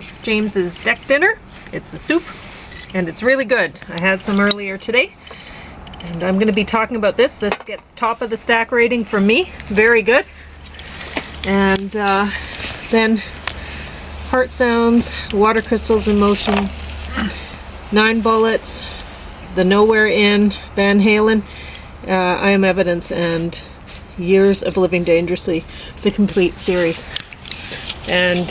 It's James's deck dinner. It's a soup, and it's really good. I had some earlier today, and I'm going to be talking about this. This gets top of the stack rating from me. Very good. And then Heartsounds, Water Crystals in Motion, 9 Bullets, The Nowhere Inn, Van Halen, I Am Evidence, and Years of Living Dangerously, the complete series. And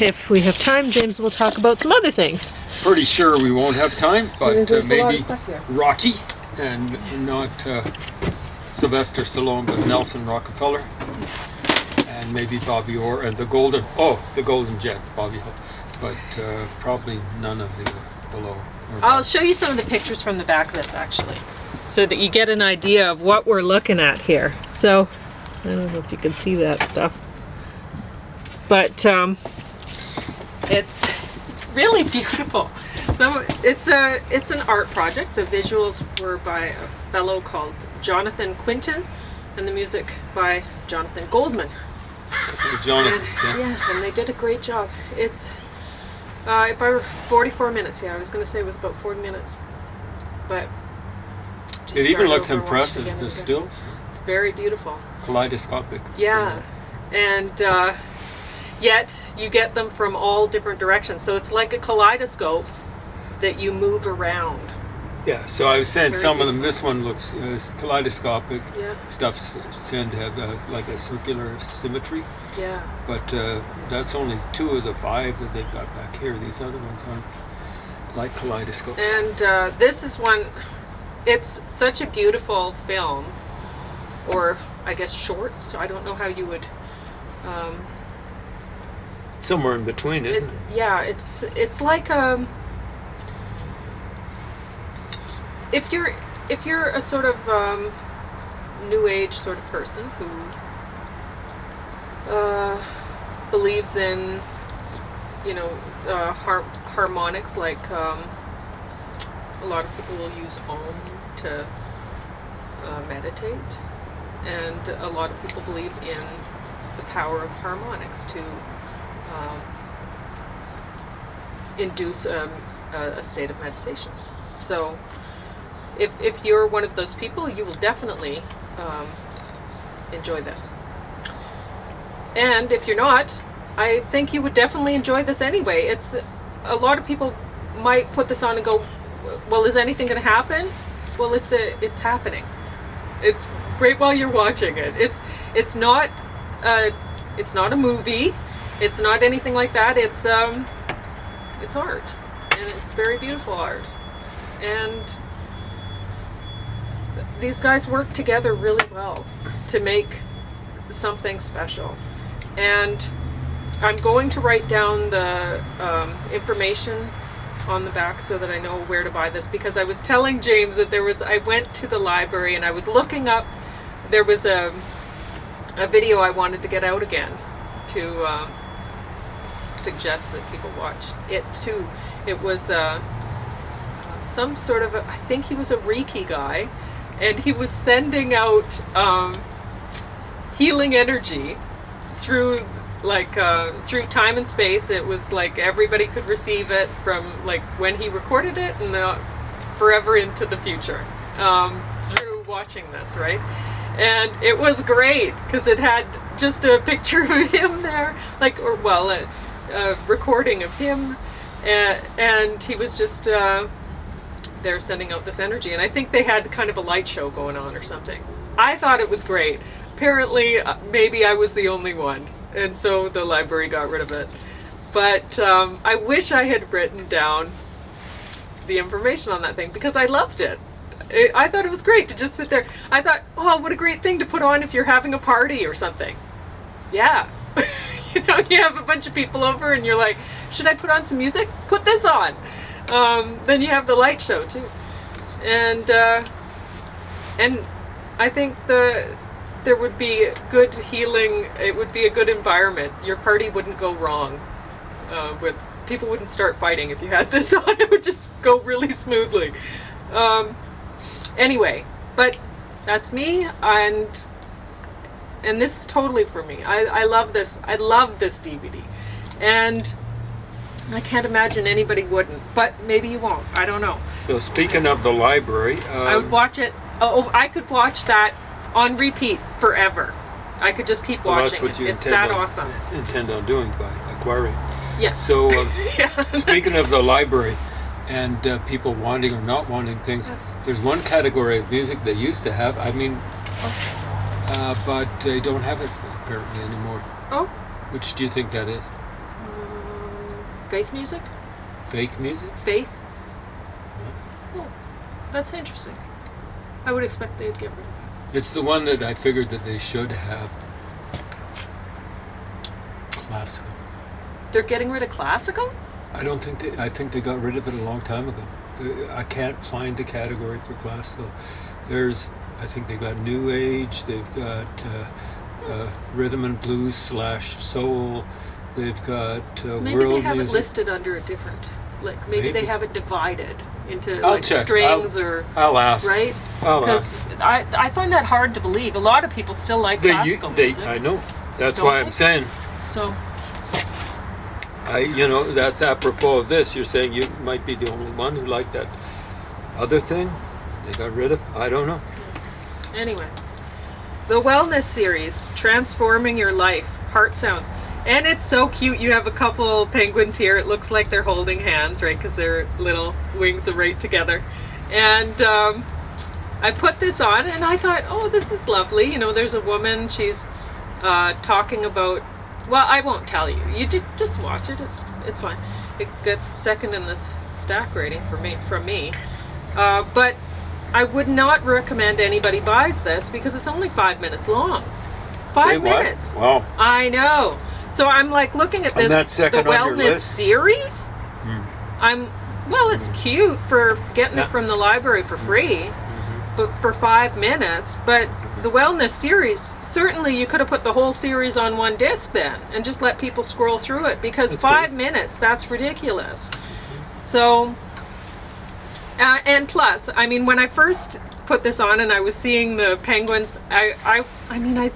if we have time, James will talk about some other things. Pretty sure we won't have time, but maybe Rocky, and not Sylvester Stallone, but Nelson Rockefeller, and maybe Bobby Orr, and the Golden Jet, Bobby Hope, but probably none of the below. I'll show you some of the pictures from the back of this, actually, so that you get an idea of what we're looking at here. So, I don't know if you can see that stuff, but it's really beautiful. So it's an art project. The visuals were by a fellow called Jonathan Quinton, and the music by Jonathan Goldman. And they did a great job. It's if I were 44 minutes, I was going to say it was about 40 minutes, but it even looks impressive. The stills. It's very beautiful. Kaleidoscopic. Yeah, and yet you get them from all different directions. So it's like a kaleidoscope that you move around. Yeah, so I was saying some of them, this one looks kaleidoscopic. Yeah. Stuff tend to have like a circular symmetry. Yeah. But that's only 2 of the 5 that they've got back here. These other ones aren't like kaleidoscopes. And this is one, it's such a beautiful film, or I guess shorts. I don't know how you would... somewhere in between, isn't it? Yeah, it's like if you're a sort of new age sort of person who believes in, you know, harmonics, like a lot of people will use Om to meditate, and a lot of people believe in the power of harmonics to induce a state of meditation. So if you're one of those people, you will definitely enjoy this. And if you're not, I think you would definitely enjoy this anyway. It's a lot of people might put this on and go, well, is anything going to happen? Well, it's happening. It's right while you're watching it. It's not a movie. It's not anything like that. It's art, and it's very beautiful art. And these guys work together really well to make something special. And I'm going to write down the information on the back so that I know where to buy this, because I was telling James that I went to the library and I was looking up, there was a video I wanted to get out again to suggest that people watch it too. It was some sort of I think he was a Reiki guy, and he was sending out healing energy through through time and space. It was like everybody could receive it from like when he recorded it and forever into the future through watching this, right? And it was great because it had just a picture of him there, a recording of him, and he was just there sending out this energy. And I think they had kind of a light show going on or something. I thought it was great. Apparently, maybe I was the only one, and so the library got rid of it. But I wish I had written down the information on that thing, because I loved it. I thought it was great to just sit there. I thought, oh, what a great thing to put on if you're having a party or something. Yeah. You know, you have a bunch of people over and you're like, should I put on some music? Put this on. Then you have the light show too. And I think there would be good healing. It would be a good environment. Your party wouldn't go wrong. People wouldn't start fighting if you had this on. It would just go really smoothly. Anyway, but that's me, and this is totally for me. I love this. I love this DVD, and I can't imagine anybody wouldn't, but maybe you won't. I don't know. So speaking of the library, I would watch it. Oh, I could watch that on repeat forever. I could just keep watching that's what it. you It's that intend awesome. on doing by acquiring. Yeah. So Yeah. speaking of the library and people wanting or not wanting things, there's one category of music they used to have. I mean, but they don't have it apparently anymore. Oh. Which do you think that is? Faith music? Fake music? Faith? Oh, that's interesting. I would expect they'd get rid of it. It's the one that I figured that they should have. Classical. They're getting rid of classical? I think they got rid of it a long time ago. I can't find the category for classical. I think they've got New Age, they've got rhythm and blues / soul, they've got world music. Maybe they have it listed under a different, maybe they have it divided into I'll check. strings I'll ask. Right? I'll ask. Because I find that hard to believe. A lot of people still like classical music. I know. That's Don't why they? I'm saying. So. That's apropos of this. You're saying you might be the only one who liked that other thing they got rid of. I don't know. Anyway, the wellness series, Transforming Your Life, Heartsounds. And it's so cute. You have a couple penguins here. It looks like they're holding hands, right? Because their little wings are right together. And I put this on and I thought, oh, this is lovely. There's a woman. She's talking about, well, I won't tell you. You just watch it. It's fine. It gets second in the stack rating from me. But I would not recommend anybody buys this because it's only 5 minutes long. 5 minutes. Wow. I know. So I'm like looking at this, the wellness series. It's cute for getting it from the library for free, but for 5 minutes. But the wellness series, certainly you could have put the whole series on one disc then and just let people scroll through it because that's 5 minutes, that's ridiculous. So, and plus, I mean, when I first put this on and I was seeing the penguins, I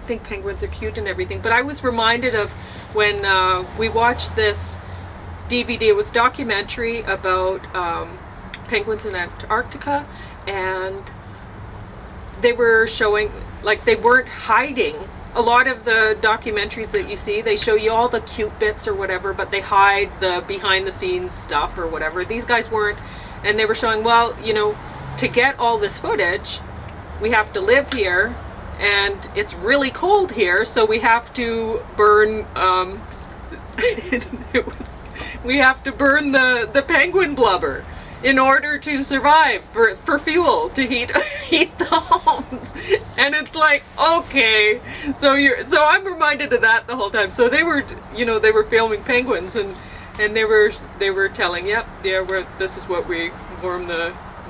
think penguins are cute and everything, but I was reminded of when we watched this DVD. It was a documentary about penguins in Antarctica, and they were showing, they weren't hiding. A lot of the documentaries that you see, they show you all the cute bits or whatever, but they hide the behind the scenes stuff or whatever. These guys weren't, and they were showing, well, to get all this footage, we have to live here, and it's really cold here, so we have to burn we have to burn the penguin blubber in order to survive, for fuel, to heat the homes. And it's like, okay, so I'm reminded of that the whole time. So they were filming penguins, and they were telling, this is what we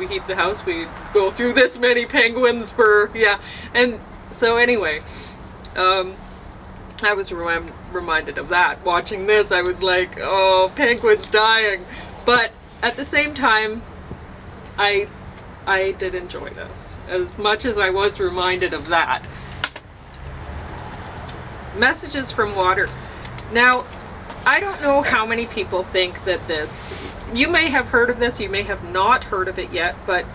heat the house, we go through this many penguins and so anyway, I was reminded of that watching this. I was like, oh, penguins dying. But at the same time, I did enjoy this as much as I was reminded of that. Messages from water. Now, I don't know how many people think that this, you may have heard of this, you may have not heard of it yet, but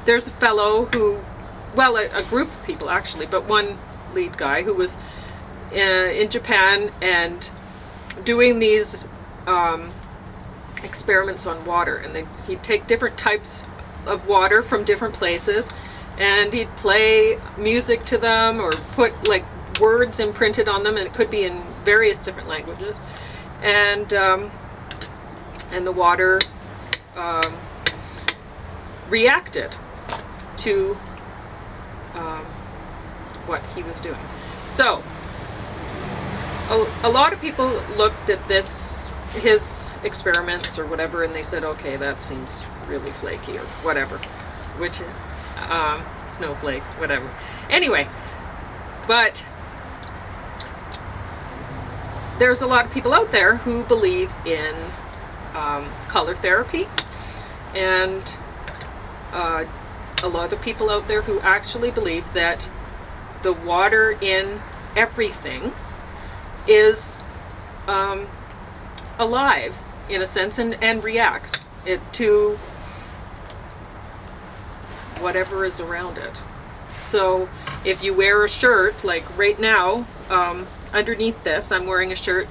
there's a fellow who, well, a group of people actually, but one lead guy who was in Japan and doing these experiments on water, and he'd take different types of water from different places, and he'd play music to them or put words imprinted on them, and it could be in various different languages, and the water reacted to what he was doing. So a lot of people looked at his experiments or whatever, and they said, okay, that seems really flaky or whatever, which snowflake, whatever. Anyway, but there's a lot of people out there who believe in color therapy, and a lot of people out there who actually believe that the water in everything is alive in a sense and reacts it to whatever is around it. So if you wear a shirt, like right now, underneath this, I'm wearing a shirt,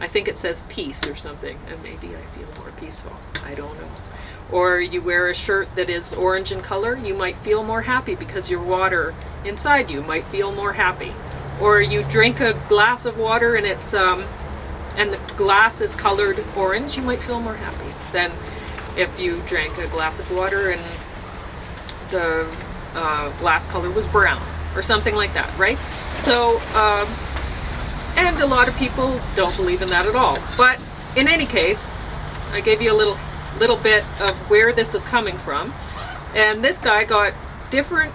I think it says peace or something, and maybe I feel more peaceful. I don't know. Or you wear a shirt that is orange in color, you might feel more happy because your water inside you might feel more happy. Or you drink a glass of water and it's and the glass is colored orange, you might feel more happy than if you drank a glass of water and the glass color was brown or something like that, right? So, and a lot of people don't believe in that at all. But in any case, I gave you a little bit of where this is coming from. And this guy got different,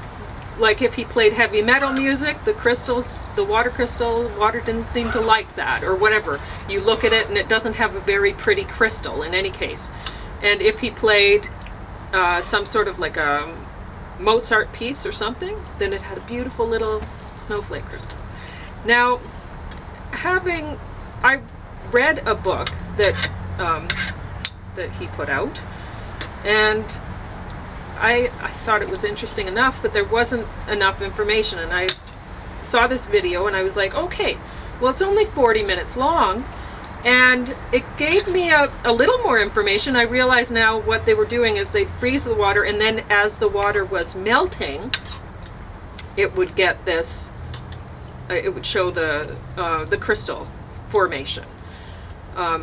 like if he played heavy metal music, the crystals, the water didn't seem to like that or whatever. You look at it and it doesn't have a very pretty crystal in any case. And if he played some sort of like a Mozart piece or something, then it had a beautiful little snowflake crystal. Now, I read a book that he put out, and I thought it was interesting enough, but there wasn't enough information, and I saw this video and I was like, okay, well, it's only 40 minutes long, and it gave me a little more information. I realize now what they were doing is they'd freeze the water, and then as the water was melting, it would get this, it would show the crystal formation.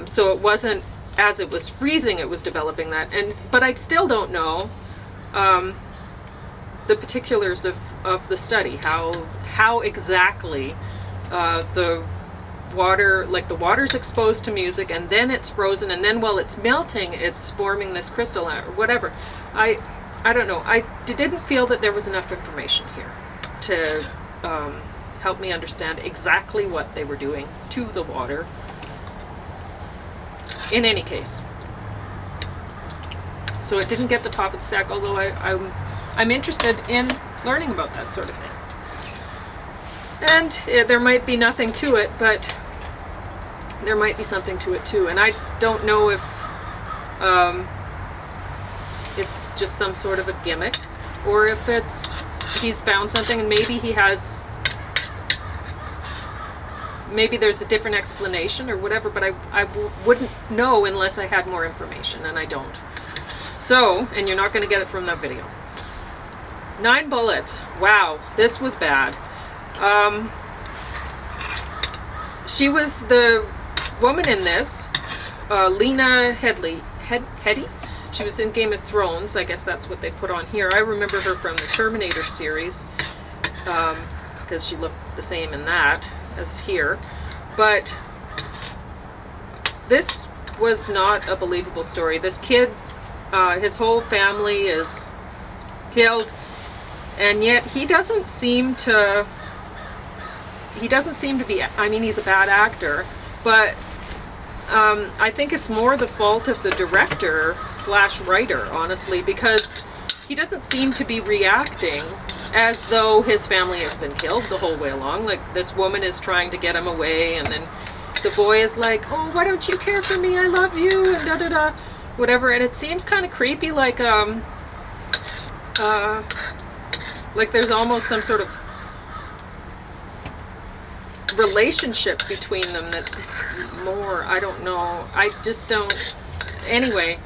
So it wasn't as it was freezing, it was developing that. But I still don't know the particulars of the study, how exactly the water, like the water's exposed to music and then it's frozen, and then while it's melting it's forming this crystal or whatever. I don't know. I didn't feel that there was enough information here to help me understand exactly what they were doing to the water. In any case, so it didn't get the top of the stack, although I'm interested in learning about that sort of thing. And there might be nothing to it, but there might be something to it too. And I don't know if it's just some sort of a gimmick, or if he's found something and maybe there's a different explanation or whatever, but I wouldn't know unless I had more information, and I don't. So, and you're not going to get it from that video. 9 bullets. Wow, this was bad. She was the woman in this, Lena Headey. She was in Game of Thrones. I guess that's what they put on here. I remember her from the Terminator series, because she looked the same in that as here. But this was not a believable story. This kid, his whole family is killed, and yet he doesn't seem to be, I mean, he's a bad actor, but I think it's more the fault of the director / writer, honestly, because he doesn't seem to be reacting as though his family has been killed the whole way along. Like, this woman is trying to get him away, and then the boy is like, oh, why don't you care for me? I love you, and da-da-da, whatever. And it seems kind of creepy, like there's almost some sort of relationship between them that's more, I don't know. I just don't. Anyway,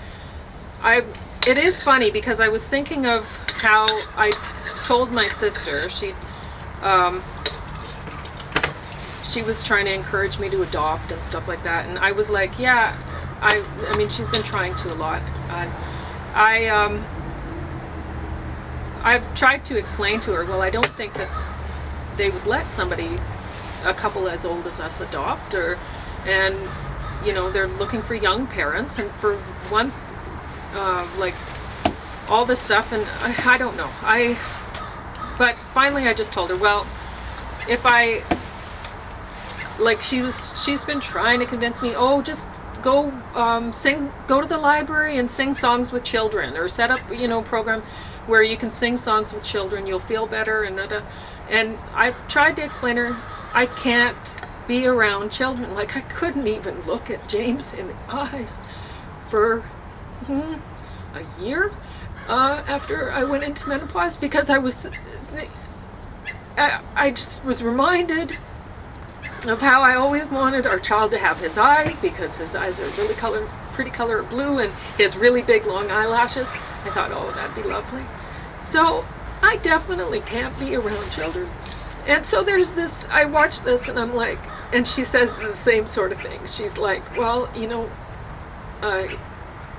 it is funny because I was thinking of how I told my sister, she was trying to encourage me to adopt and stuff like that, and I was like, yeah, I mean, she's been trying to a lot. I've tried to explain to her, well, I don't think that they would let a couple as old as us adopt, and you know, they're looking for young parents, and for one, like all this stuff, and I don't know. But finally I just told her, well, if she's been trying to convince me, oh, just go go to the library and sing songs with children, or set up, you know, a program where you can sing songs with children, you'll feel better, and I've tried to explain to her, I can't be around children. Like, I couldn't even look at James in the eyes for a year after I went into menopause, because I just was reminded of how I always wanted our child to have his eyes, because his eyes are really pretty color of blue, and he has really big long eyelashes. I thought, oh, that'd be lovely. So I definitely can't be around children. And so there's this, I watch this and I'm like, and she says the same sort of thing. She's like, well, you know,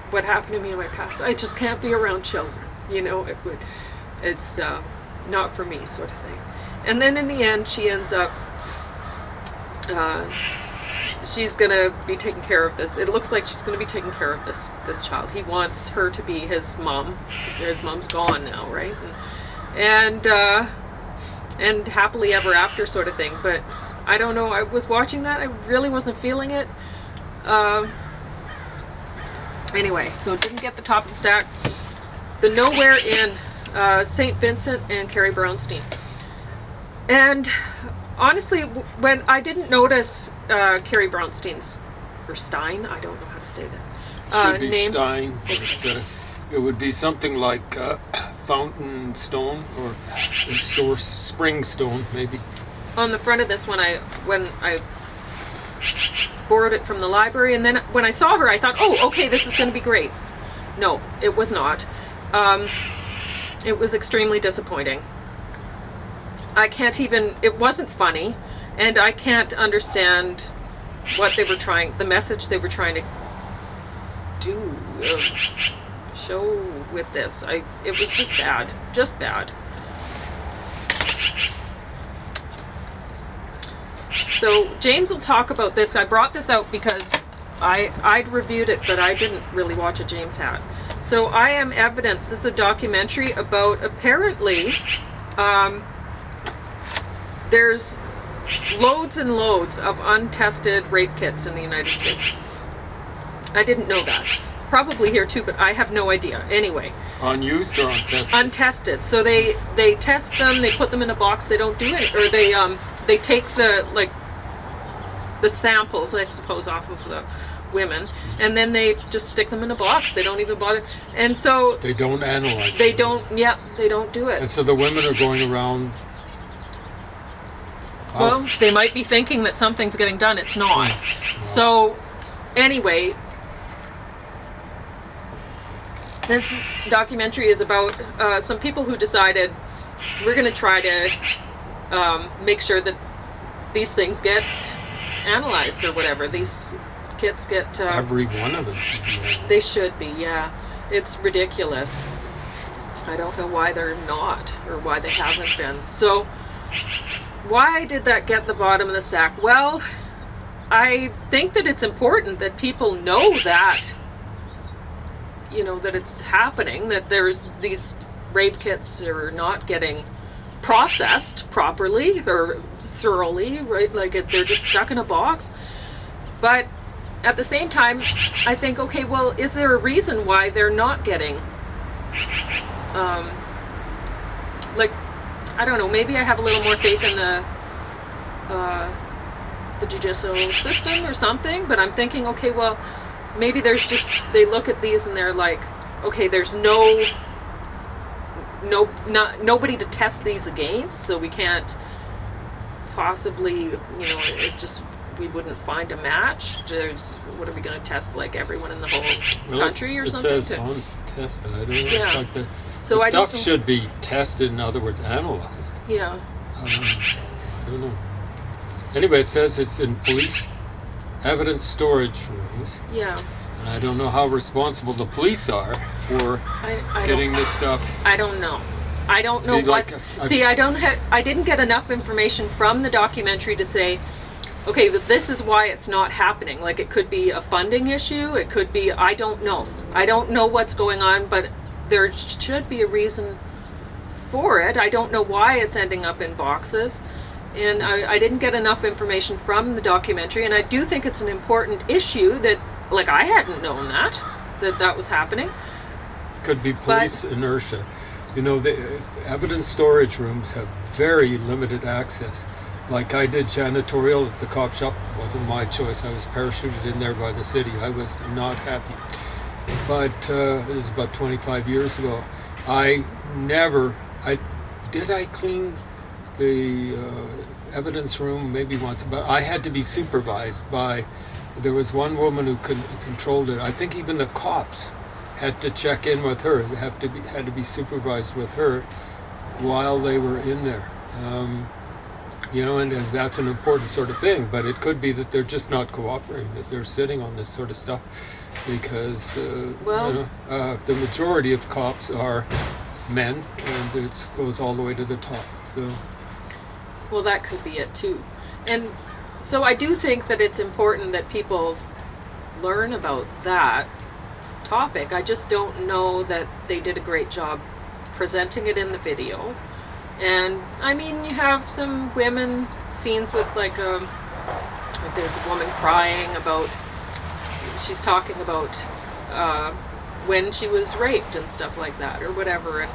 what happened to me in my past, I just can't be around children. You know, it's not for me, sort of thing. And then in the end, she ends up, she's gonna be taking care of this. It looks like she's gonna be taking care of this child. He wants her to be his mom. His mom's gone now, right? And happily ever after, sort of thing. But I don't know. I was watching that. I really wasn't feeling it. Anyway, so didn't get the top of the stack. The Nowhere in St. Vincent and Carrie Brownstein. And honestly, when I didn't notice Carrie Brownstein's, or Stein, I don't know how to say that. Should be name. Stein. It would be something like fountain stone or source spring stone, maybe. On the front of this one, when I borrowed it from the library, and then when I saw her, I thought, oh, okay, this is going to be great. No, it was not. It was extremely disappointing. I can't even, it wasn't funny, and I can't understand what they were trying, the message they were trying to do, show with this. It was just bad. So James will talk about this. I brought this out because I'd reviewed it, but I didn't really watch a James had. So I Am Evidence. This is a documentary about, apparently, there's loads and loads of untested rape kits in the United States. I didn't know that. Probably here too, but I have no idea. Anyway. Unused or untested? Untested. So they test them, they put them in a box, they don't do it, or they take the samples, I suppose, off of the women, and then they just stick them in a box. They don't even bother. And so they don't analyze they them. They don't do it. And so the women are going around. Well, they might be thinking that something's getting done. It's not. Wow. So anyway, this documentary is about some people who decided, we're going to try to make sure that these things get analyzed, or whatever. These kits get... every one of them should be analyzed. They should be, yeah. It's ridiculous. I don't know why they're not, or why they haven't been. So, why did that get the bottom of the stack? Well, I think that it's important that people know that, you know, that it's happening, that there's these rape kits that are not getting processed properly or thoroughly, right? Like they're just stuck in a box. But at the same time, I think, okay, well, is there a reason why they're not getting, I don't know, maybe I have a little more faith in the judicial system or something, but I'm thinking, okay, well, maybe there's just, they look at these and they're like, okay, there's nobody to test these against, so we can't possibly, you know, it just, we wouldn't find a match. What are we going to test, like everyone in the whole country or something? It says untested. I don't know. Yeah. Like the stuff should be tested, in other words, analyzed. Yeah. I don't know. Anyway, it says it's in police evidence storage rooms. Yeah. And I don't know how responsible the police are for getting this stuff. I don't know. I don't know what. I didn't get enough information from the documentary to say, okay, but this is why it's not happening. Like, it could be a funding issue. It could be, I don't know. I don't know what's going on, but there should be a reason for it. I don't know why it's ending up in boxes. And I didn't get enough information from the documentary. And I do think it's an important issue that, like, I hadn't known that was happening. Could be police inertia. You know, the evidence storage rooms have very limited access. Like I did janitorial at the cop shop. It wasn't my choice. I was parachuted in there by the city. I was not happy. But this is about 25 years ago. I clean the evidence room maybe once, but I had to be supervised by, there was one woman who controlled it. I think even the cops had to check in with her. They had to be supervised with her while they were in there. And that's an important sort of thing, but it could be that they're just not cooperating, that they're sitting on this sort of stuff because the majority of cops are men, and it goes all the way to the top. So, well, that could be it too. And so I do think that it's important that people learn about that topic. I just don't know that they did a great job presenting it in the video. And I mean, you have some women scenes with like there's a woman crying about, she's talking about when she was raped and stuff like that or whatever,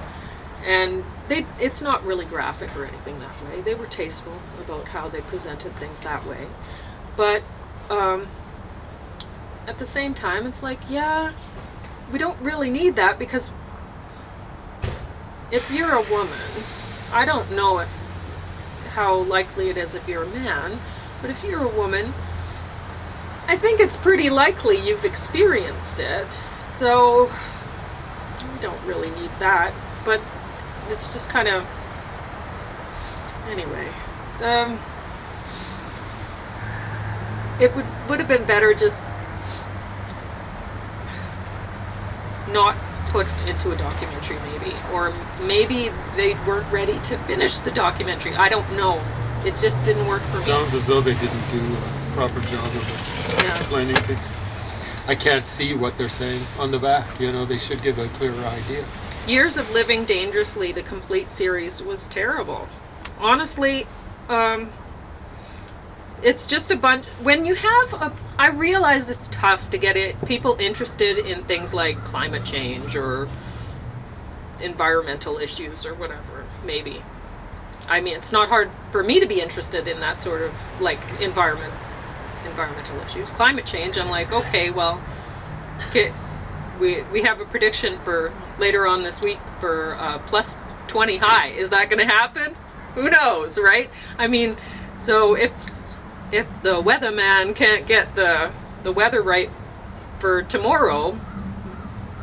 and it's not really graphic or anything that way. They were tasteful about how they presented things that way, but at the same time it's like, yeah, we don't really need that, because if you're a woman, I don't know how likely it is if you're a man, but if you're a woman, I think it's pretty likely you've experienced it. So we don't really need that, but it's just kind of, anyway. It would have been better just not put into a documentary, maybe, or maybe they weren't ready to finish the documentary. I don't know. It just didn't work for me. Sounds as though they didn't do a proper job of explaining things. I can't see what they're saying on the back. They should give a clearer idea. Years of Living Dangerously, the complete series, was terrible. Honestly, it's just a bunch. When you have I realize it's tough to get people interested in things like climate change or environmental issues or whatever, maybe. I mean, it's not hard for me to be interested in that sort of like environmental issues. Climate change, I'm like, okay, well, we have a prediction for later on this week for plus 20 high. Is that going to happen? Who knows, right? I mean, so if the weatherman can't get the weather right for tomorrow,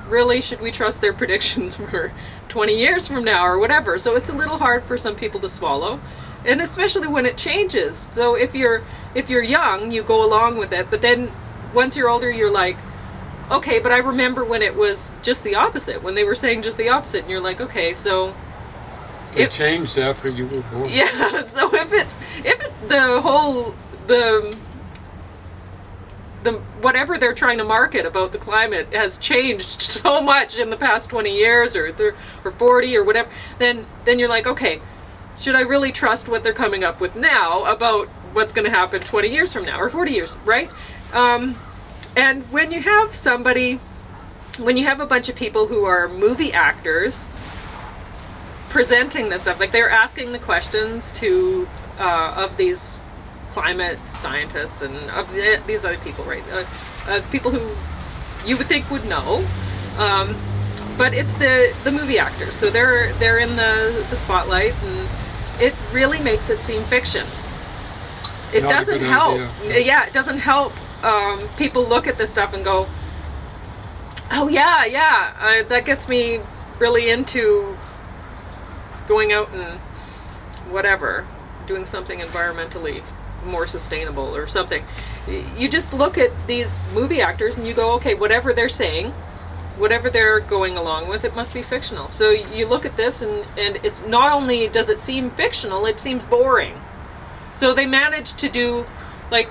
really, should we trust their predictions for 20 years from now or whatever? So it's a little hard for some people to swallow, and especially when it changes. So if you're young, you go along with it, but then once you're older, you're like, okay, but I remember when it was just the opposite, when they were saying just the opposite, and you're like, okay, so it changed after you were born. Yeah, so if the whatever they're trying to market about the climate has changed so much in the past 20 years or 40 or whatever, then you're like, okay, should I really trust what they're coming up with now about what's going to happen 20 years from now or 40 years, right? And when you have a bunch of people who are movie actors presenting this stuff, like they're asking the questions to of these climate scientists and of these other people, right? People who you would think would know, but it's the movie actors, so they're in the spotlight, and it really makes it seem fiction. It doesn't help. Yeah, it doesn't help people look at this stuff and go, oh yeah, that gets me really into going out and whatever, doing something environmentally more sustainable or something. You just look at these movie actors and you go, okay, whatever they're saying, whatever they're going along with, it must be fictional. So you look at this and it's not only does it seem fictional, it seems boring. So they managed to do, like,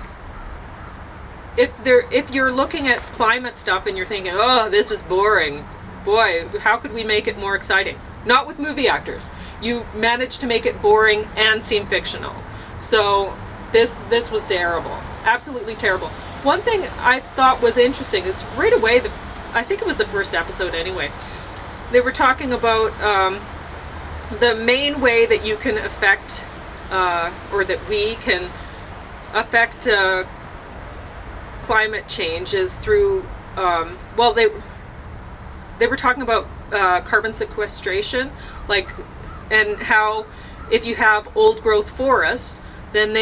if you're looking at climate stuff and you're thinking, oh, this is boring, boy, how could we make it more exciting? Not with movie actors. You managed to make it boring and seem fictional. So this was terrible, absolutely terrible. One thing I thought was interesting, it's right away, I think it was the first episode anyway, they were talking about the main way that you can affect or that we can affect climate change is through, well, they were talking about carbon sequestration, like, and how if you have old growth forests, then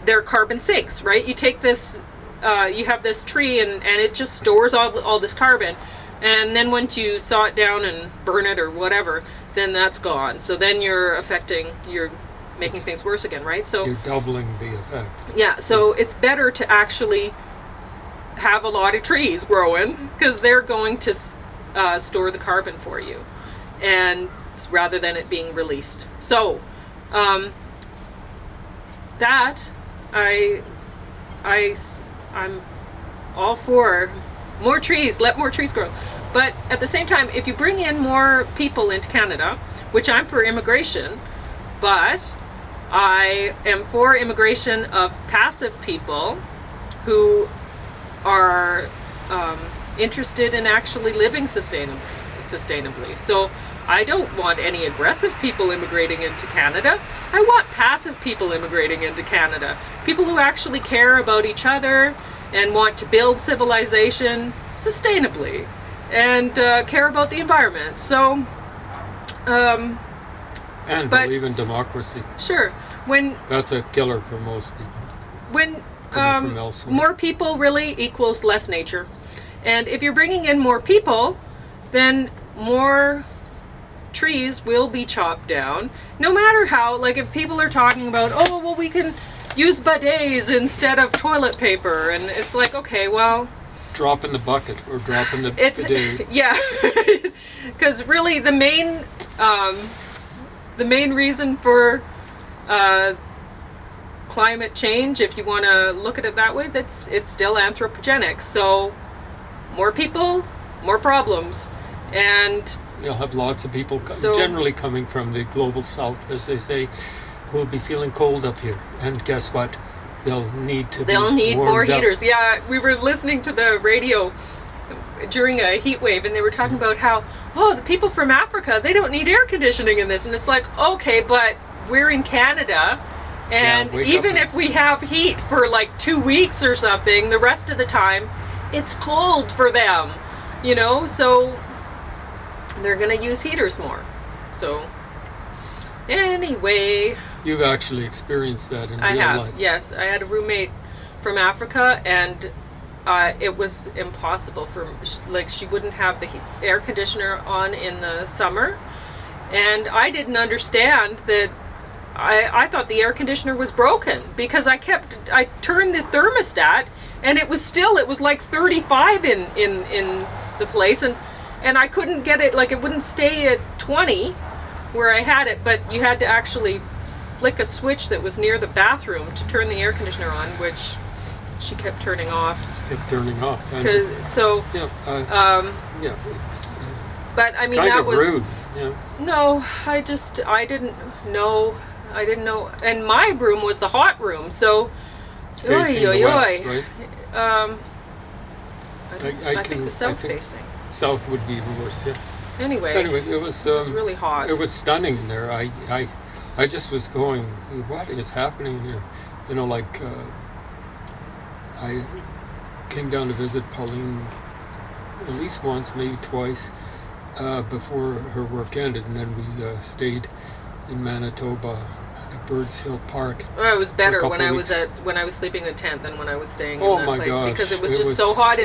they're carbon sinks, right? You take this, you have this tree and it just stores all this carbon, and then once you saw it down and burn it or whatever, then that's gone. So then you're making things worse again, right? So you're doubling the effect. Yeah, so it's better to actually have a lot of trees growing, because they're going to store the carbon for you, and rather than it being released. So that I'm all for more trees. Let more trees grow. But at the same time, if you bring in more people into Canada, which I'm for immigration, but I am for immigration of passive people who are interested in actually living sustainably. So I don't want any aggressive people immigrating into Canada. I want passive people immigrating into Canada. People who actually care about each other and want to build civilization sustainably and care about the environment. So and believe in democracy. Sure. That's a killer for most people. When more people really equals less nature. And if you're bringing in more people, then more trees will be chopped down. No matter how, like if people are talking about, oh, well, we can use bidets instead of toilet paper. And it's like, okay, well. Drop in the bucket or drop in the bidet. Yeah. Because really the main reason for climate change, if you want to look at it that way, it's still anthropogenic. So more people, more problems. And you'll have lots of people generally coming from the global south, as they say, who will be feeling cold up here. And guess what? They'll need more heaters. Yeah, we were listening to the radio during a heat wave, and they were talking about how, the people from Africa, they don't need air conditioning in this. And it's like, okay, but we're in Canada, and even if we have heat for like 2 weeks or something, the rest of the time it's cold for them, so they're going to use heaters more. So anyway, you've actually experienced that in real life. Yes, I had a roommate from Africa, and it was impossible she wouldn't have the air conditioner on in the summer, and I didn't understand that. I thought the air conditioner was broken, because I turned the thermostat, and it was like 35 in the place, and I couldn't get it, like it wouldn't stay at 20 where I had it, but you had to actually flick a switch that was near the bathroom to turn the air conditioner on, which she kept turning off. But I mean, that was rude. Yeah. No, I didn't know. And my room was the hot room, so facing the west, right? I think it was south facing. South would be the worst, yeah. Anyway, it was really hot. It was stunning there. I just was going, what is happening here? I came down to visit Pauline at least once, maybe twice, before her work ended, and then we stayed in Manitoba at Birds Hill Park. Well, it was better when I was sleeping in a tent than when I was staying in that place, gosh. because it was just so hot.